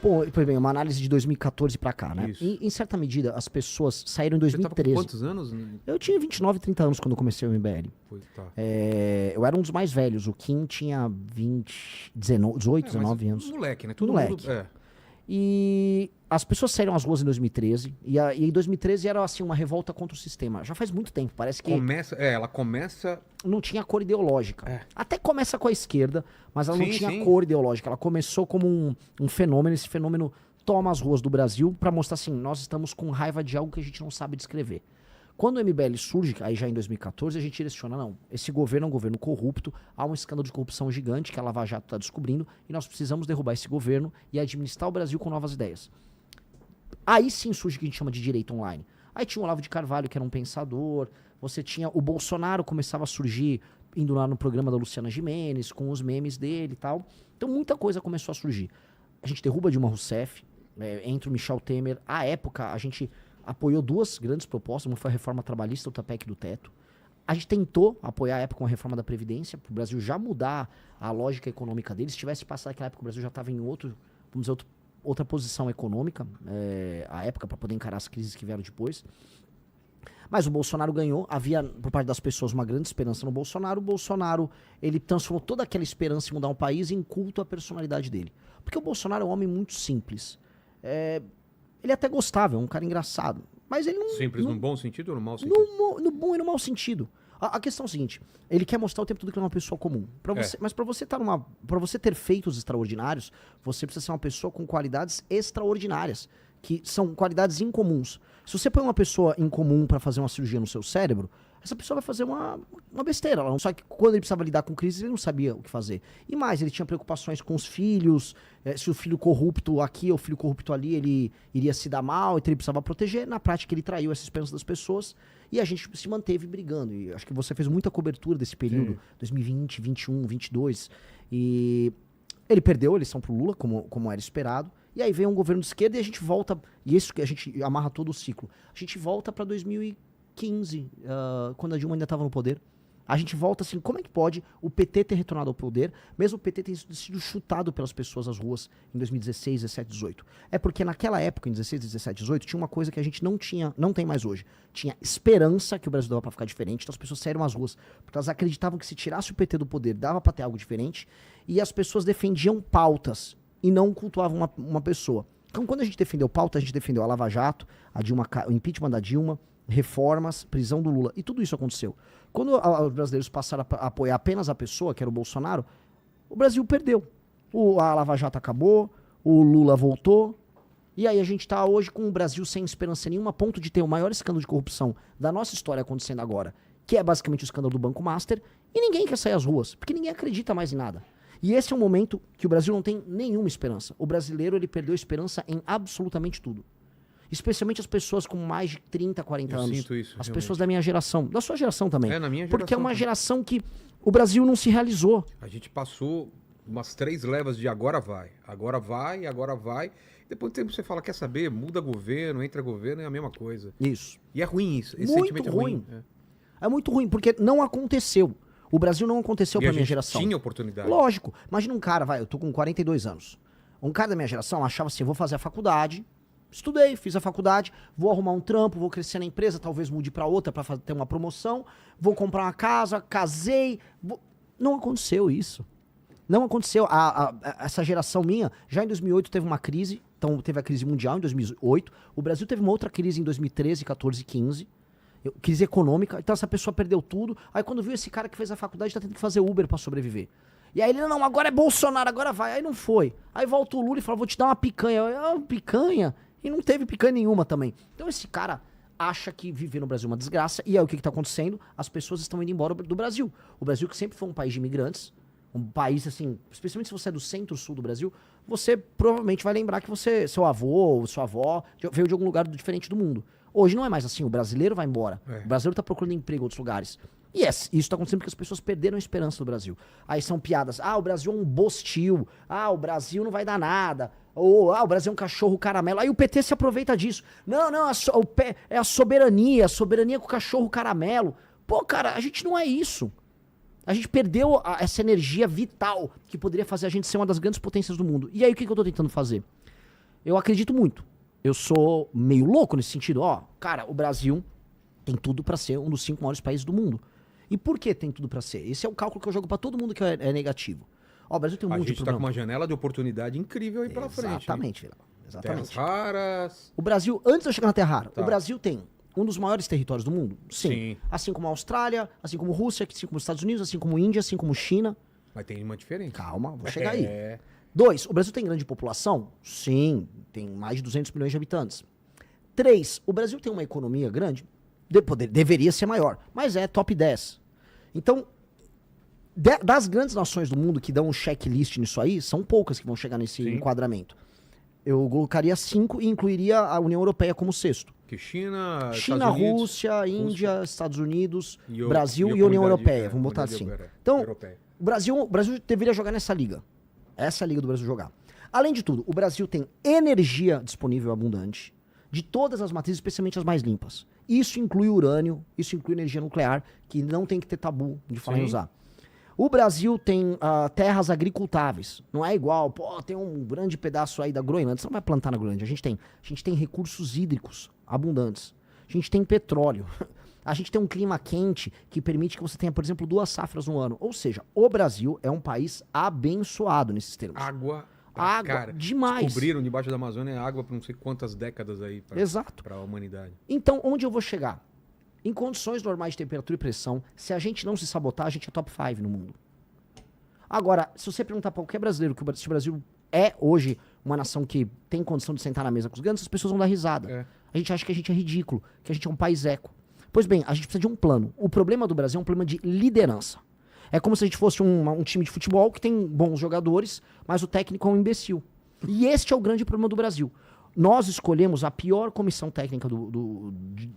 Pô, por exemplo, uma análise de 2014 pra cá, né? Isso. Em certa medida, as pessoas saíram em Você tava com 2013. quantos anos? Eu tinha 29, 30 anos quando eu comecei o MBL. Tá. Eu era um dos mais velhos. O Kim tinha 18, 19 anos. Moleque, né? Todo Moleque. mundo... E as pessoas saíram às ruas em 2013. E em 2013 era assim uma revolta contra o sistema. Já faz muito tempo. Parece que Ela começa... não tinha cor ideológica. É. Até começa com a esquerda, mas ela não Sim, tinha sim. cor ideológica. Ela começou como um fenômeno. Esse fenômeno toma as ruas do Brasil pra mostrar assim, nós estamos com raiva de algo que a gente não sabe descrever. Quando o MBL surge, aí já em 2014, a gente direciona, não, esse governo é um governo corrupto, há um escândalo de corrupção gigante que a Lava Jato está descobrindo, e nós precisamos derrubar esse governo e administrar o Brasil com novas ideias. Aí sim surge o que a gente chama de direita online. Aí tinha o Olavo de Carvalho, que era um pensador, você tinha o Bolsonaro, começava a surgir, indo lá no programa da Luciana Gimenez, com os memes dele e tal. Então muita coisa começou a surgir. A gente derruba Dilma Rousseff, entra o Michel Temer. À época, a gente apoiou duas grandes propostas, uma foi a reforma trabalhista, outra PEC do teto. A gente tentou apoiar à época uma reforma da Previdência, para o Brasil já mudar a lógica econômica dele. Se tivesse passado aquela época, o Brasil já estava em outra posição econômica, à época, para poder encarar as crises que vieram depois. Mas o Bolsonaro ganhou, havia por parte das pessoas uma grande esperança no Bolsonaro. O Bolsonaro, ele transformou toda aquela esperança em mudar um país em culto à personalidade dele. Porque o Bolsonaro é um homem muito simples. Ele é até gostável, é um cara engraçado. Mas ele não... Simples não, no bom sentido ou no mau sentido? no bom e no mau sentido. A questão é o seguinte, ele quer mostrar o tempo todo que ele é uma pessoa comum. Mas pra você ter feitos extraordinários, você precisa ser uma pessoa com qualidades extraordinárias, que são qualidades incomuns. Se você põe uma pessoa incomum pra fazer uma cirurgia no seu cérebro, essa pessoa vai fazer uma besteira. Só que quando ele precisava lidar com crise, ele não sabia o que fazer. E mais, ele tinha preocupações com os filhos, se o filho corrupto aqui ou o filho corrupto ali, ele iria se dar mal, então ele precisava proteger. Na prática, ele traiu essa esperança das pessoas e a gente se manteve brigando. E acho que você fez muita cobertura desse período, sim. 2020, 21, 22. E ele perdeu a eleição pro Lula, como era esperado. E aí vem um governo de esquerda e a gente volta, e isso que a gente amarra todo o ciclo. A gente volta pra 2015, quando a Dilma ainda estava no poder. A gente volta assim, como é que pode o PT ter retornado ao poder, mesmo o PT ter sido chutado pelas pessoas às ruas em 2016, 17, 18? É porque naquela época, em 16, 17, 18, tinha uma coisa que a gente não tem mais hoje. Tinha esperança que o Brasil dava pra ficar diferente, então as pessoas saíram às ruas, porque elas acreditavam que se tirasse o PT do poder, dava pra ter algo diferente, e as pessoas defendiam pautas, e não cultuavam uma pessoa. Então quando a gente defendeu pauta, a gente defendeu a Lava Jato, o impeachment da Dilma, reformas, prisão do Lula, e tudo isso aconteceu. Quando os brasileiros passaram a apoiar apenas a pessoa, que era o Bolsonaro, o Brasil perdeu. A Lava Jato acabou, o Lula voltou, e aí a gente tá hoje com o Brasil sem esperança nenhuma, a ponto de ter o maior escândalo de corrupção da nossa história acontecendo agora, que é basicamente o escândalo do Banco Master, e ninguém quer sair às ruas, porque ninguém acredita mais em nada. E esse é um momento que o Brasil não tem nenhuma esperança. O brasileiro, ele perdeu esperança em absolutamente tudo. Especialmente as pessoas com mais de 30, 40 anos. Sinto isso, as realmente. pessoas da minha geração. Da sua geração também. Na minha geração. Porque é uma também. geração que o Brasil não se realizou. A gente passou umas 3 levas de agora vai. Agora vai, agora vai. Depois do tempo você fala, quer saber? Muda governo, entra governo, é a mesma coisa. Isso. E é ruim isso. Esse Muito sentimento ruim. é ruim. É muito ruim, porque não aconteceu. O Brasil não aconteceu pra minha geração. Tinha oportunidade. Lógico. Imagina um cara, eu tô com 42 anos. Um cara da minha geração achava assim, vou fazer a faculdade, estudei, fiz a faculdade, vou arrumar um trampo, vou crescer na empresa, talvez mude pra outra pra ter uma promoção, vou comprar uma casa, casei. Não aconteceu isso. Não aconteceu. Essa geração minha, já em 2008 teve uma crise, então teve a crise mundial em 2008, o Brasil teve uma outra crise em 2013, 14, 15, crise econômica, então essa pessoa perdeu tudo, aí quando viu esse cara que fez a faculdade tá tendo que fazer Uber pra sobreviver. E aí ele, não, agora é Bolsonaro, agora vai, aí não foi. Aí volta o Lula e fala, vou te dar uma picanha. Picanha? E não teve picanha nenhuma também. Então esse cara acha que viver no Brasil é uma desgraça, e aí o que tá acontecendo? As pessoas estão indo embora do Brasil. O Brasil, que sempre foi um país de imigrantes, um país assim, especialmente se você é do centro-sul do Brasil, você provavelmente vai lembrar que seu avô ou sua avó veio de algum lugar diferente do mundo. Hoje não é mais assim, o brasileiro vai embora. O brasileiro tá procurando emprego em outros lugares. E isso tá acontecendo porque as pessoas perderam a esperança do Brasil. Aí são piadas, o Brasil é um bostil, o Brasil não vai dar nada, ou o Brasil é um cachorro caramelo. Aí o PT se aproveita disso. Não, é a soberania com o cachorro caramelo. Pô, cara, a gente não é isso. A gente perdeu essa energia vital que poderia fazer a gente ser uma das grandes potências do mundo. E aí o que eu tô tentando fazer? Eu acredito muito. Eu sou meio louco nesse sentido. Ó, cara, o Brasil tem tudo pra ser um dos 5 maiores países do mundo. E por que tem tudo pra ser? Esse é o cálculo que eu jogo pra todo mundo que é negativo. Ó, o Brasil tem um A monte de gente tá problema. com uma janela de oportunidade incrível aí pela frente. Exatamente, Vilela. Exatamente. Terras raras. O Brasil, antes de eu chegar na Terra Rara, Tá. o Brasil tem um dos maiores territórios do mundo? Sim. Sim. Assim como a Austrália, assim como a Rússia, assim como os Estados Unidos, assim como a Índia, assim como a China. Mas tem uma diferença. Calma, vou chegar aí. É. 2, o Brasil tem grande população? Sim, tem mais de 200 milhões de habitantes. 3, o Brasil tem uma economia grande? Deveria ser maior, mas é top 10. Então, das grandes nações do mundo que dão um checklist nisso aí, são poucas que vão chegar nesse Sim. enquadramento. Eu colocaria 5 e incluiria a União Europeia como sexto. Que China, China, Estados Unidos, Rússia, Índia, Estados Unidos, e Brasil a e União comunidade, Europeia, vamos botar assim. comunidade Então, europeia. o Brasil deveria jogar nessa liga. Essa é a liga do Brasil jogar. Além de tudo, o Brasil tem energia disponível abundante, de todas as matrizes, especialmente as mais limpas. Isso inclui urânio, isso inclui energia nuclear, que não tem que ter tabu de falar em Sim. usar. O Brasil tem terras agricultáveis. Não é igual, pô, tem um grande pedaço aí da Groenlândia. Você não vai plantar na Groenlândia. A gente tem recursos hídricos abundantes. A gente tem petróleo. A gente tem um clima quente que permite que você tenha, por exemplo, 2 safras no ano. Ou seja, o Brasil é um país abençoado nesses termos. Água, pra Água, cara. demais. Descobriram debaixo da Amazônia água por não sei quantas décadas aí Exato. para a humanidade. Então, onde eu vou chegar? Em condições normais de temperatura e pressão, se a gente não se sabotar, a gente é top 5 no mundo. Agora, se você perguntar para qualquer brasileiro se o Brasil é hoje uma nação que tem condição de sentar na mesa com os grandes, as pessoas vão dar risada. É. A gente acha que a gente é ridículo, que a gente é um país eco. Pois bem, a gente precisa de um plano. O problema do Brasil é um problema de liderança. É como se a gente fosse um time de futebol que tem bons jogadores, mas o técnico é um imbecil. E este é o grande problema do Brasil. Nós escolhemos a pior comissão técnica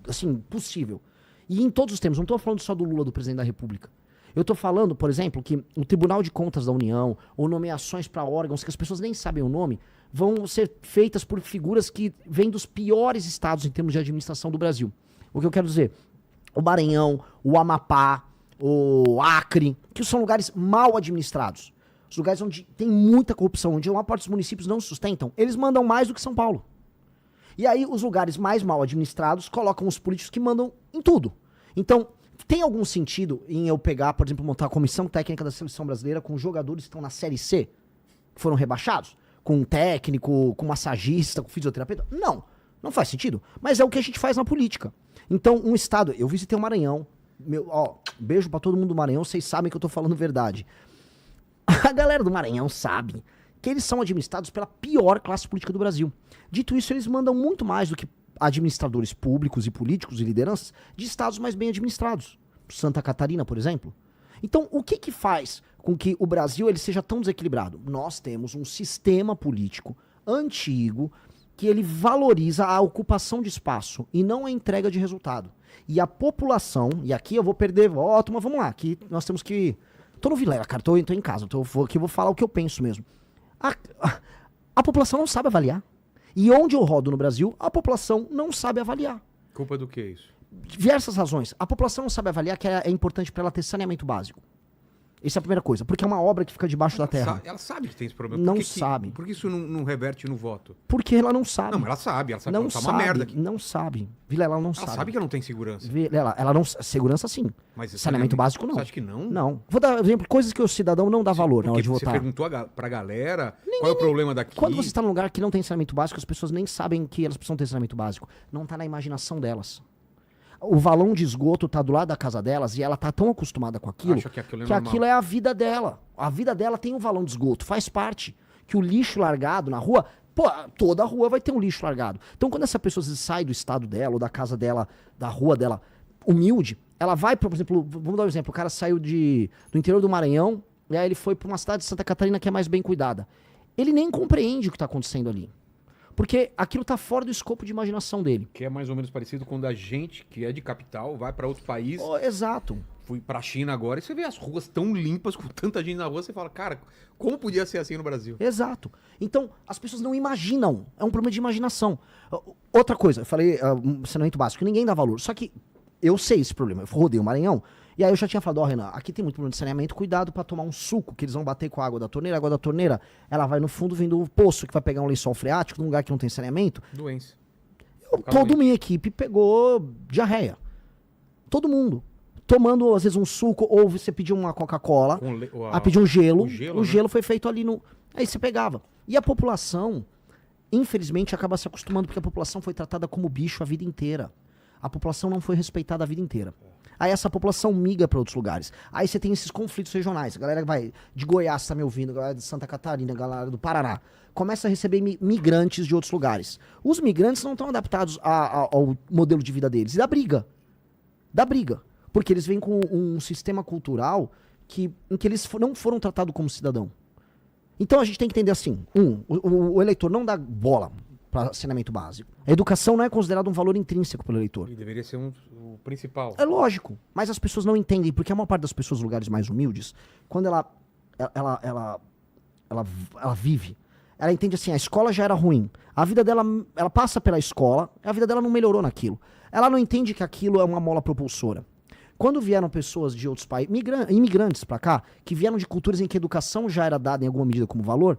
assim, possível. E em todos os termos, não estou falando só do Lula, do presidente da República. Eu estou falando, por exemplo, que o Tribunal de Contas da União, ou nomeações para órgãos que as pessoas nem sabem o nome, vão ser feitas por figuras que vêm dos piores estados em termos de administração do Brasil. O que eu quero dizer? O Maranhão, o Amapá, o Acre, que são lugares mal administrados. Os lugares onde tem muita corrupção, onde uma parte dos municípios não sustentam, eles mandam mais do que São Paulo. E aí os lugares mais mal administrados colocam os políticos que mandam em tudo. Então, tem algum sentido em eu pegar, por exemplo, montar a comissão técnica da seleção brasileira com jogadores que estão na Série C, que foram rebaixados? Com um técnico, com massagista, com fisioterapeuta? Não, não faz sentido. Mas é o que a gente faz na política. Então, um estado... Eu visitei o Maranhão. Beijo pra todo mundo do Maranhão, vocês sabem que eu tô falando verdade. A galera do Maranhão sabe que eles são administrados pela pior classe política do Brasil. Dito isso, eles mandam muito mais do que administradores públicos e políticos e lideranças de estados mais bem administrados. Santa Catarina, por exemplo. Então, o que faz com que o Brasil ele seja tão desequilibrado? Nós temos um sistema político antigo que ele valoriza a ocupação de espaço e não a entrega de resultado. E a população, e aqui eu vou perder voto, mas vamos lá, aqui nós temos que... Tô no Vilela, cara, tô em casa, aqui eu vou falar o que eu penso mesmo. A população não sabe avaliar. E onde eu rodo no Brasil, a população não sabe avaliar. Culpa do que isso? Diversas razões. A população não sabe avaliar que é importante para ela ter saneamento básico. Essa é a primeira coisa, porque é uma obra que fica debaixo da terra. Ela sabe que tem esse problema. Não sabe. Por que isso não reverte no voto? Porque ela não sabe. Não, ela sabe Não que tá sabe, uma merda aqui. não sabe. Vilela, ela não Ela sabe. sabe que não tem segurança. Vilela, ela não... Segurança sim. Mas Saneamento básico não. Você acha que não? Não. Vou dar exemplo, coisas que o cidadão não dá valor na hora de Porque você votar. perguntou pra galera qual é o problema daqui. Quando você está num lugar que não tem saneamento básico, as pessoas nem sabem que elas precisam ter saneamento básico. Não tá na imaginação delas. O valão de esgoto tá do lado da casa delas e ela tá tão acostumada com aquilo Acha que aquilo é que normal. aquilo é a vida dela. A vida dela tem um valão de esgoto, faz parte. Que o lixo largado na rua, pô, toda a rua vai ter um lixo largado. Então quando essa pessoa sai do estado dela, ou da casa dela, da rua dela, humilde, ela vai, por exemplo, vamos dar um exemplo, o cara saiu do interior do Maranhão, e aí ele foi pra uma cidade de Santa Catarina que é mais bem cuidada. Ele nem compreende o que tá acontecendo ali. Porque aquilo tá fora do escopo de imaginação dele. Que é mais ou menos parecido quando a gente, que é de capital, vai pra outro país. Oh, exato. Fui pra China agora e você vê as ruas tão limpas, com tanta gente na rua, você fala, cara, como podia ser assim no Brasil? Exato. Então, as pessoas não imaginam. É um problema de imaginação. Outra coisa, eu falei, saneamento básico, ninguém dá valor. Só que eu sei esse problema. Eu rodei o Maranhão. E aí eu já tinha falado, Renan, aqui tem muito problema de saneamento, cuidado pra tomar um suco, que eles vão bater com a água da torneira, ela vai no fundo vindo do poço, que vai pegar um lençol freático, num lugar que não tem saneamento. Doença. Toda minha equipe pegou diarreia. Todo mundo. Tomando, às vezes, um suco, ou você pediu uma Coca-Cola, pediu um gelo. O gelo foi feito ali no... Aí você pegava. E a população, infelizmente, acaba se acostumando, porque a população foi tratada como bicho a vida inteira. A população não foi respeitada a vida inteira. Aí essa população migra para outros lugares. Aí você tem esses conflitos regionais. A galera vai de Goiás, tá me ouvindo, a galera de Santa Catarina, a galera do Paraná. Começa a receber migrantes de outros lugares. Os migrantes não estão adaptados ao modelo de vida deles. E dá briga. Dá briga. Porque eles vêm com um sistema cultural em que eles não foram tratados como cidadão. Então a gente tem que entender assim. O eleitor não dá bola para saneamento básico. A educação não é considerada um valor intrínseco pelo eleitor. E deveria ser o principal. É lógico, mas as pessoas não entendem, porque a maior parte das pessoas em lugares mais humildes, quando ela vive, ela entende assim, a escola já era ruim, a vida dela, ela passa pela escola, a vida dela não melhorou naquilo. Ela não entende que aquilo é uma mola propulsora. Quando vieram pessoas de outros países, imigrantes pra cá, que vieram de culturas em que a educação já era dada em alguma medida como valor,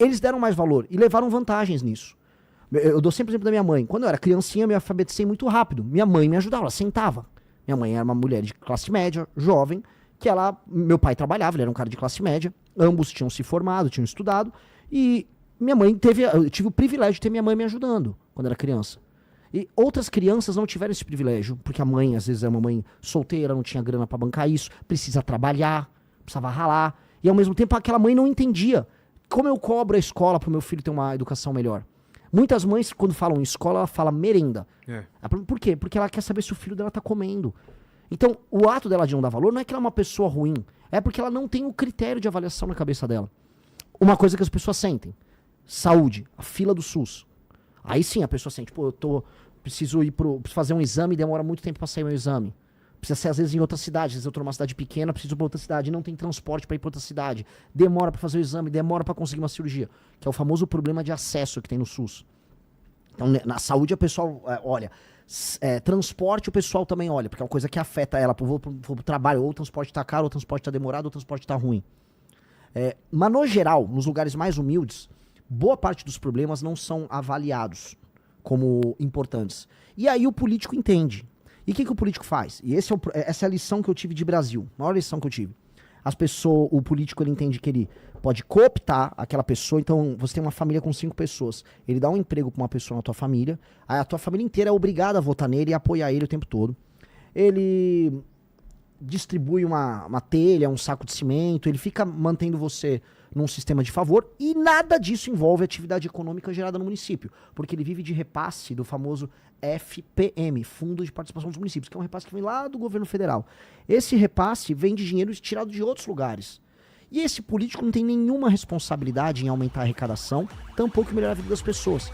eles deram mais valor e levaram vantagens nisso. Eu dou sempre o exemplo da minha mãe. Quando eu era criancinha, eu me alfabetizei muito rápido. Minha mãe me ajudava, ela sentava. Minha mãe era uma mulher de classe média, jovem, meu pai trabalhava, ele era um cara de classe média, ambos tinham se formado, tinham estudado, e eu tive o privilégio de ter minha mãe me ajudando quando era criança. E outras crianças não tiveram esse privilégio, porque a mãe, às vezes, é uma mãe solteira, não tinha grana pra bancar isso, precisa trabalhar, precisava ralar, e ao mesmo tempo aquela mãe não entendia como eu cobro a escola pro meu filho ter uma educação melhor. Muitas mães, quando falam em escola, ela fala merenda. Por quê? Porque ela quer saber se o filho dela tá comendo. Então, o ato dela de não dar valor não é que ela é uma pessoa ruim, é porque ela não tem o critério de avaliação na cabeça dela. Uma coisa que as pessoas sentem, saúde, a fila do SUS. Aí sim a pessoa sente, preciso fazer um exame, demora muito tempo pra sair meu exame. Precisa ser, às vezes, em outra cidade. Às vezes eu tô numa cidade pequena, preciso ir pra outra cidade. Não tem transporte pra ir pra outra cidade. Demora pra fazer o exame, demora pra conseguir uma cirurgia. Que é o famoso problema de acesso que tem no SUS. Então, na saúde, o pessoal olha. Transporte, o pessoal também olha. Porque é uma coisa que afeta ela. Vou pro trabalho, ou o transporte tá caro, ou o transporte tá demorado, ou o transporte tá ruim. Mas, no geral, nos lugares mais humildes, boa parte dos problemas não são avaliados como importantes. E aí o político entende. E o que o político faz? E essa é a lição que eu tive de Brasil. A maior lição que eu tive. O político, ele entende que ele pode cooptar aquela pessoa. Então, você tem uma família com 5 pessoas. Ele dá um emprego pra uma pessoa na tua família. Aí a tua família inteira é obrigada a votar nele e apoiar ele o tempo todo. Ele distribui uma telha, um saco de cimento. Ele fica mantendo você num sistema de favor, e nada disso envolve atividade econômica gerada no município, porque ele vive de repasse do famoso FPM, Fundo de Participação dos Municípios, que é um repasse que vem lá do governo federal. Esse repasse vem de dinheiro tirado de outros lugares. E esse político não tem nenhuma responsabilidade em aumentar a arrecadação, tampouco melhorar a vida das pessoas.